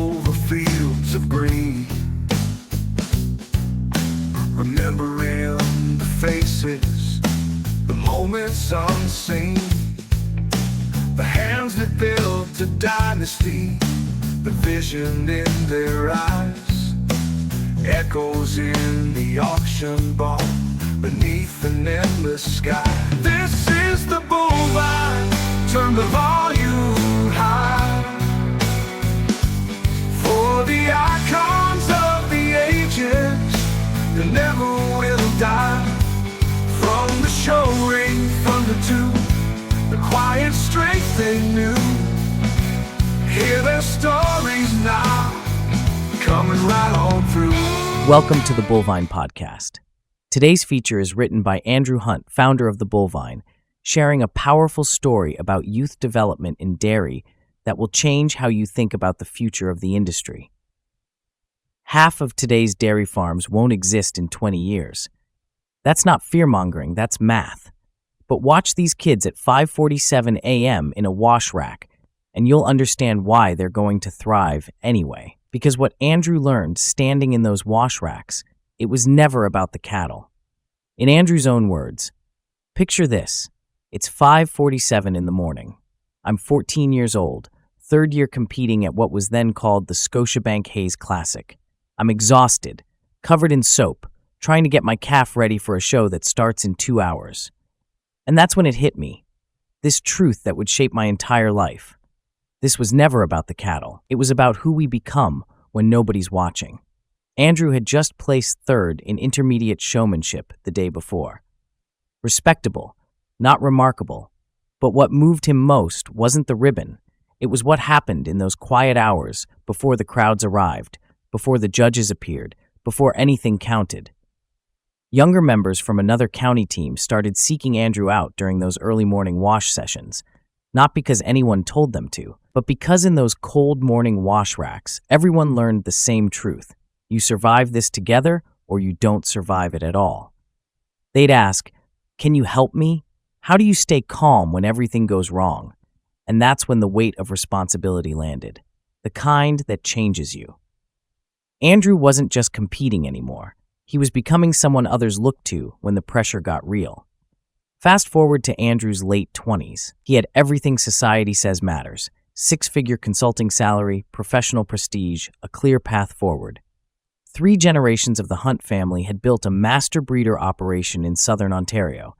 over fields of green, remembering the faces, the moments unseen, the hands that built a dynasty, the vision in their eyes, echoes in the auction ball, beneath an endless sky. This is the bullvine, turn the volume high, for the icons of the ages that never will die. From the show ring thunder to the quiet strength they knew, hear their stories now, coming right on through. Welcome to the Bullvine Podcast. Today's feature is written by Andrew Hunt, founder of the Bullvine, sharing a powerful story about youth development in dairy that will change how you think about the future of the industry. Half of today's dairy farms won't exist in 20 years. That's not fear-mongering, that's math. But watch these kids at 5:47 a.m. in a wash rack, and you'll understand why they're going to thrive anyway. Because what Andrew learned standing in those wash racks, it was never about the cattle. In Andrew's own words, picture this. It's 5:47 in the morning. I'm 14 years old, third year competing at what was then called the Scotiabank Hayes Classic. I'm exhausted, covered in soap, trying to get my calf ready for a show that starts in 2 hours. And that's when it hit me, this truth that would shape my entire life. This was never about the cattle. It was about who we become when nobody's watching. Andrew had just placed third in intermediate showmanship the day before. Respectable, not remarkable. But what moved him most wasn't the ribbon. It was what happened in those quiet hours before the crowds arrived, before the judges appeared, before anything counted. Younger members from another county team started seeking Andrew out during those early morning wash sessions, not because anyone told them to, but because in those cold morning wash racks, everyone learned the same truth. You survive this together, or you don't survive it at all. They'd ask, "Can you help me? How do you stay calm when everything goes wrong?" And that's when the weight of responsibility landed, the kind that changes you. Andrew wasn't just competing anymore. He was becoming someone others looked to when the pressure got real. Fast forward to Andrew's late 20s. He had everything society says matters: six-figure consulting salary, professional prestige, a clear path forward. 3 generations of the Hunt family had built a master breeder operation in southern Ontario.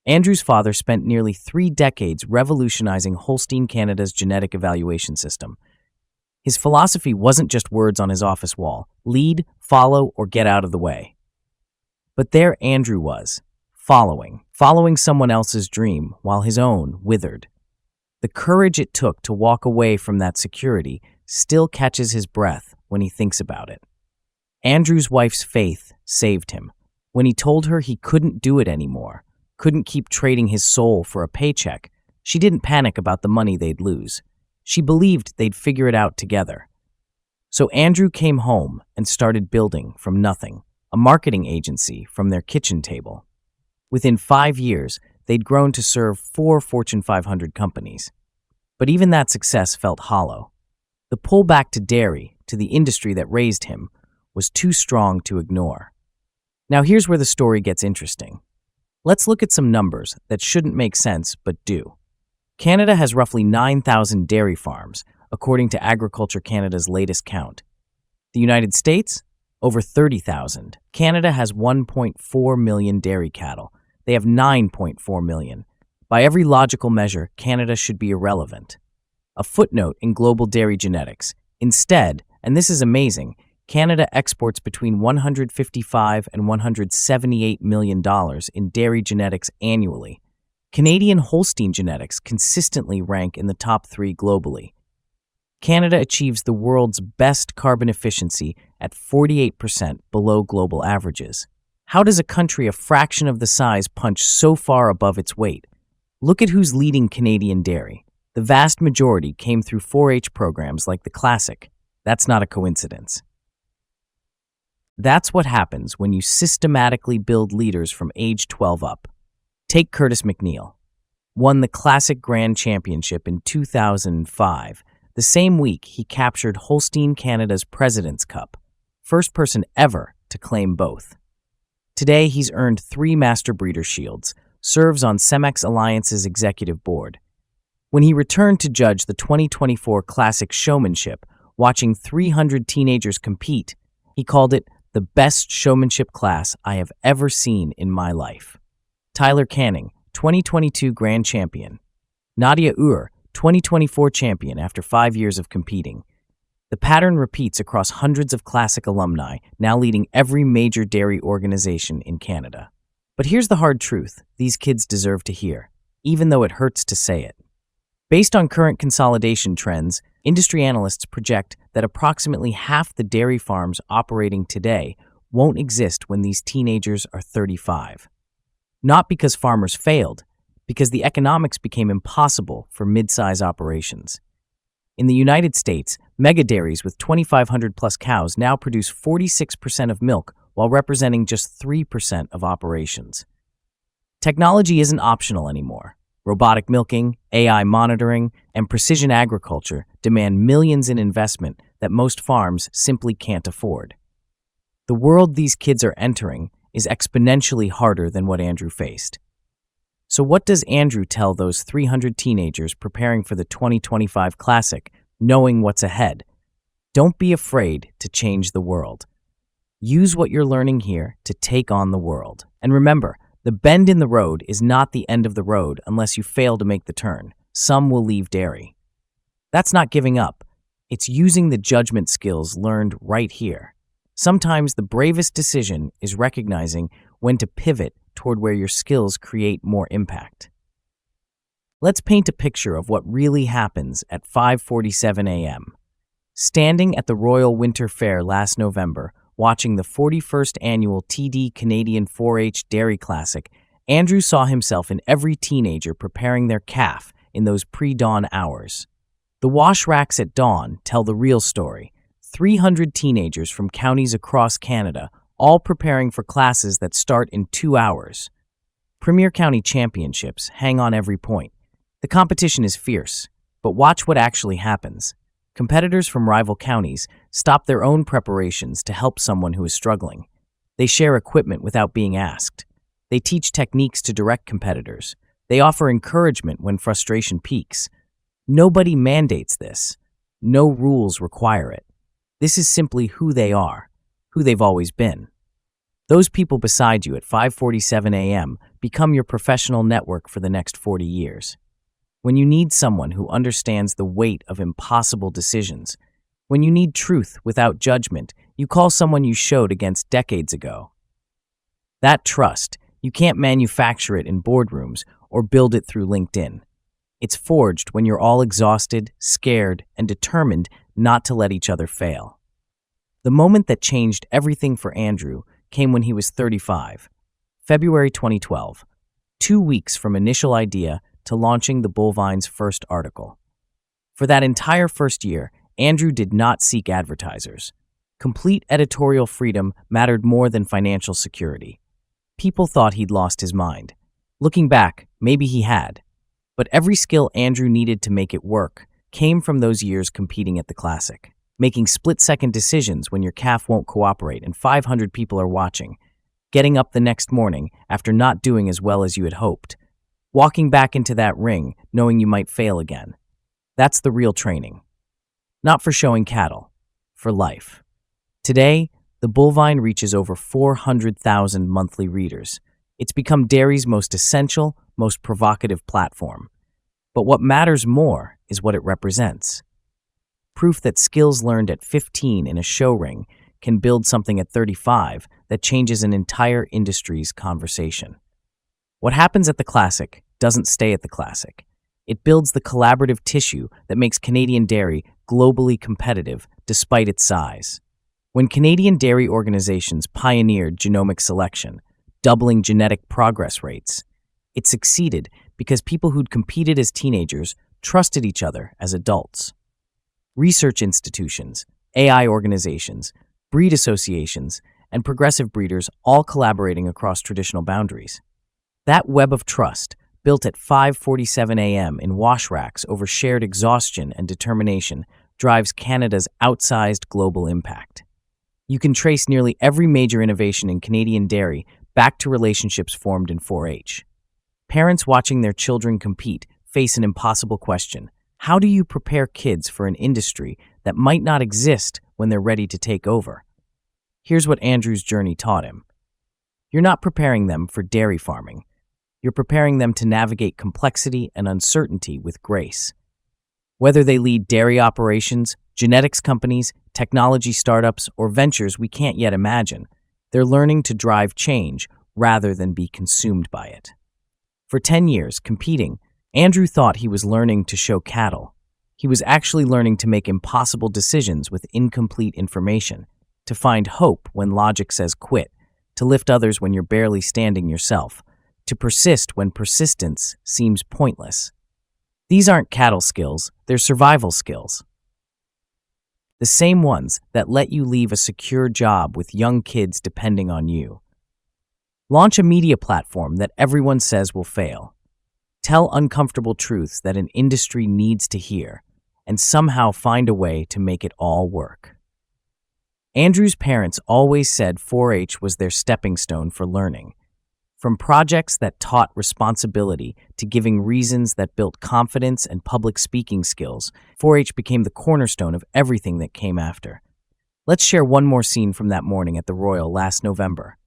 Andrew's father spent nearly 3 decades revolutionizing Holstein Canada's genetic evaluation system. His philosophy wasn't just words on his office wall: lead, follow, or get out of the way. But there Andrew was, following someone else's dream while his own withered. The courage it took to walk away from that security still catches his breath when he thinks about it. Andrew's wife's faith saved him. When he told her he couldn't do it anymore, couldn't keep trading his soul for a paycheck, she didn't panic about the money they'd lose. She believed they'd figure it out together. So Andrew came home and started building from nothing, a marketing agency from their kitchen table. Within 5 years, they'd grown to serve 4 Fortune 500 companies. But even that success felt hollow. The pull back to dairy, to the industry that raised him, was too strong to ignore. Now here's where the story gets interesting. Let's look at some numbers that shouldn't make sense but do. Canada has roughly 9,000 dairy farms, according to Agriculture Canada's latest count. The United States? Over 30,000. Canada has 1.4 million dairy cattle. They have 9.4 million. By every logical measure, Canada should be irrelevant. A footnote in global dairy genetics. Instead, and this is amazing, Canada exports between $155 and $178 million in dairy genetics annually. Canadian Holstein genetics consistently rank in the top 3 globally. Canada achieves the world's best carbon efficiency at 48% below global averages. How does a country a fraction of the size punch so far above its weight? Look at who's leading Canadian dairy. The vast majority came through 4-H programs like the Classic. That's not a coincidence. That's what happens when you systematically build leaders from age 12 up. Take Curtis McNeil. Won the Classic Grand Championship in 2005, The same week, he captured Holstein Canada's President's Cup, first person ever to claim both. Today, he's earned 3 Master Breeder Shields, serves on Cemex Alliance's executive board. When he returned to judge the 2024 Classic Showmanship, watching 300 teenagers compete, he called it the best showmanship class I have ever seen in my life. Tyler Canning, 2022 Grand Champion. Nadia, 2024 champion after 5 years of competing. The pattern repeats across hundreds of classic alumni, now leading every major dairy organization in Canada. But here's the hard truth these kids deserve to hear, even though it hurts to say it. Based on current consolidation trends, industry analysts project that approximately half the dairy farms operating today won't exist when these teenagers are 35. Not because farmers failed, because the economics became impossible for mid-size operations. In the United States, mega dairies with 2,500 plus cows now produce 46% of milk while representing just 3% of operations. Technology isn't optional anymore. Robotic milking, AI monitoring, and precision agriculture demand millions in investment that most farms simply can't afford. The world these kids are entering is exponentially harder than what Andrew faced. So what does Andrew tell those 300 teenagers preparing for the 2025 Classic, knowing what's ahead? Don't be afraid to change the world. Use what you're learning here to take on the world. And remember, the bend in the road is not the end of the road unless you fail to make the turn. Some will leave dairy. That's not giving up. It's using the judgment skills learned right here. Sometimes the bravest decision is recognizing when to pivot toward where your skills create more impact. Let's paint a picture of what really happens at 5:47 a.m. Standing at the Royal Winter Fair last November, watching the 41st annual TD Canadian 4-H Dairy Classic, Andrew saw himself in every teenager preparing their calf in those pre-dawn hours. The wash racks at dawn tell the real story. 300 teenagers from counties across Canada, all preparing for classes that start in 2 hours. Premier County Championships hang on every point. The competition is fierce, but watch what actually happens. Competitors from rival counties stop their own preparations to help someone who is struggling. They share equipment without being asked. They teach techniques to direct competitors. They offer encouragement when frustration peaks. Nobody mandates this. No rules require it. This is simply who they are, who they've always been. Those people beside you at 5:47 a.m. become your professional network for the next 40 years. When you need someone who understands the weight of impossible decisions, when you need truth without judgment, you call someone you showed against decades ago. That trust, you can't manufacture it in boardrooms or build it through LinkedIn. It's forged when you're all exhausted, scared, and determined not to let each other fail. The moment that changed everything for Andrew came when he was 35, February 2012, 2 weeks from initial idea to launching the Bullvine's first article. For that entire first year, Andrew did not seek advertisers. Complete editorial freedom mattered more than financial security. People thought he'd lost his mind. Looking back, maybe he had. But every skill Andrew needed to make it work came from those years competing at the Classic. Making split-second decisions when your calf won't cooperate and 500 people are watching. Getting up the next morning after not doing as well as you had hoped. Walking back into that ring knowing you might fail again. That's the real training. Not for showing cattle, for life. Today, the Bullvine reaches over 400,000 monthly readers. It's become dairy's most essential, most provocative platform. But what matters more is what it represents. Proof that skills learned at 15 in a show ring can build something at 35 that changes an entire industry's conversation. What happens at the Classic doesn't stay at the Classic. It builds the collaborative tissue that makes Canadian dairy globally competitive despite its size. When Canadian dairy organizations pioneered genomic selection, doubling genetic progress rates, it succeeded because people who'd competed as teenagers trusted each other as adults. Research institutions, AI organizations, breed associations, and progressive breeders all collaborating across traditional boundaries. That web of trust, built at 5:47 a.m. in wash racks over shared exhaustion and determination, drives Canada's outsized global impact. You can trace nearly every major innovation in Canadian dairy back to relationships formed in 4-H. Parents watching their children compete face an impossible question. How do you prepare kids for an industry that might not exist when they're ready to take over? Here's what Andrew's journey taught him. You're not preparing them for dairy farming. You're preparing them to navigate complexity and uncertainty with grace. Whether they lead dairy operations, genetics companies, technology startups, or ventures we can't yet imagine, they're learning to drive change rather than be consumed by it. For 10 years, competing, Andrew thought he was learning to show cattle. He was actually learning to make impossible decisions with incomplete information, to find hope when logic says quit, to lift others when you're barely standing yourself, to persist when persistence seems pointless. These aren't cattle skills, they're survival skills. The same ones that let you leave a secure job with young kids depending on you. Launch a media platform that everyone says will fail. Tell uncomfortable truths that an industry needs to hear, and somehow find a way to make it all work. Andrew's parents always said 4-H was their stepping stone for learning. From projects that taught responsibility to giving reasons that built confidence and public speaking skills, 4-H became the cornerstone of everything that came after. Let's share one more scene from that morning at the Royal last November.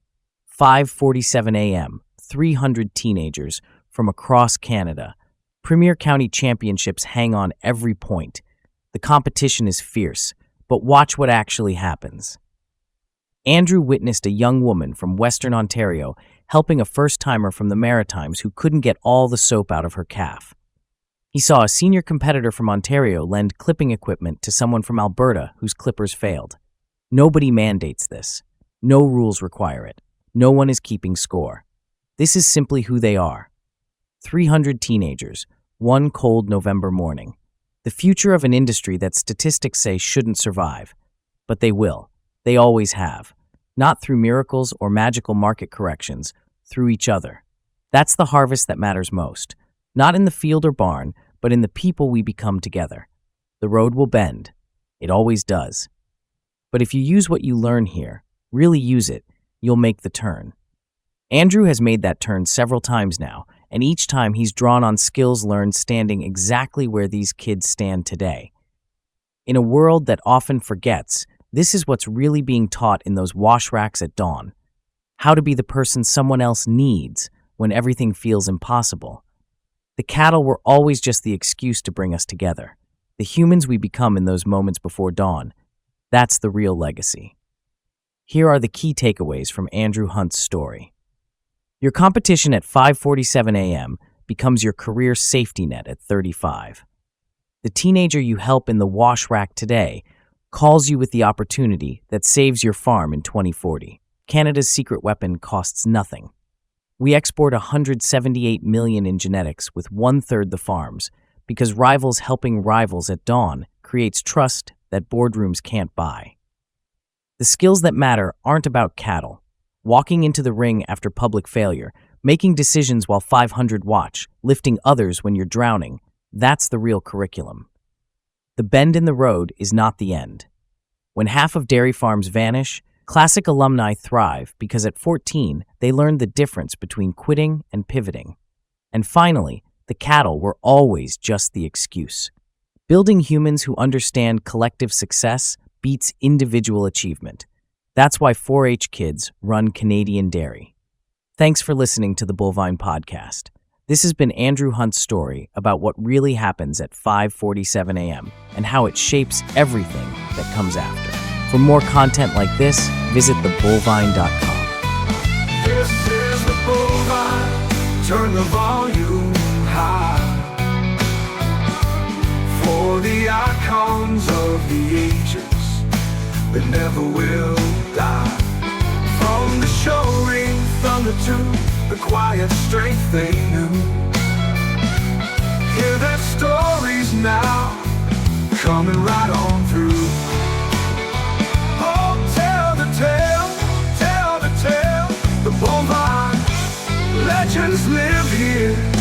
5:47 a.m., 300 teenagers from across Canada. Premier County Championships hang on every point. The competition is fierce, but watch what actually happens. Andrew witnessed a young woman from Western Ontario helping a first-timer from the Maritimes who couldn't get all the soap out of her calf. He saw a senior competitor from Ontario lend clipping equipment to someone from Alberta whose clippers failed. Nobody mandates this. No rules require it. No one is keeping score. This is simply who they are. 300 teenagers, one cold November morning. The future of an industry that statistics say shouldn't survive. But they will. They always have. Not through miracles or magical market corrections, through each other. That's the harvest that matters most. Not in the field or barn, but in the people we become together. The road will bend. It always does. But if you use what you learn here, really use it, you'll make the turn. Andrew has made that turn several times now, and each time he's drawn on skills learned standing exactly where these kids stand today. In a world that often forgets, this is what's really being taught in those wash racks at dawn. How to be the person someone else needs when everything feels impossible. The cattle were always just the excuse to bring us together. The humans we become in those moments before dawn. That's the real legacy. Here are the key takeaways from Andrew Hunt's story. Your competition at 5:47 a.m. becomes your career safety net at 35. The teenager you help in the wash rack today calls you with the opportunity that saves your farm in 2040. Canada's secret weapon costs nothing. We export $178 million in genetics with 1/3 the farms, because rivals helping rivals at dawn creates trust that boardrooms can't buy. The skills that matter aren't about cattle. Walking into the ring after public failure, making decisions while 500 watch, lifting others when you're drowning, that's the real curriculum. The bend in the road is not the end. When half of dairy farms vanish, classic alumni thrive because at 14, they learned the difference between quitting and pivoting. And finally, the cattle were always just the excuse. Building humans who understand collective success beats individual achievement. That's why 4-H kids run Canadian dairy. Thanks for listening to the Bullvine Podcast. This has been Andrew Hunt's story about what really happens at 5:47 a.m. and how it shapes everything that comes after. For more content like this, visit thebullvine.com. This is the Bullvine. Turn the volume high for the icons of the ages that never will die. From the showing thunder to the quiet strength they knew. Hear their stories now, coming right on through. Oh, tell the tale, the Bullvine. Legends live here.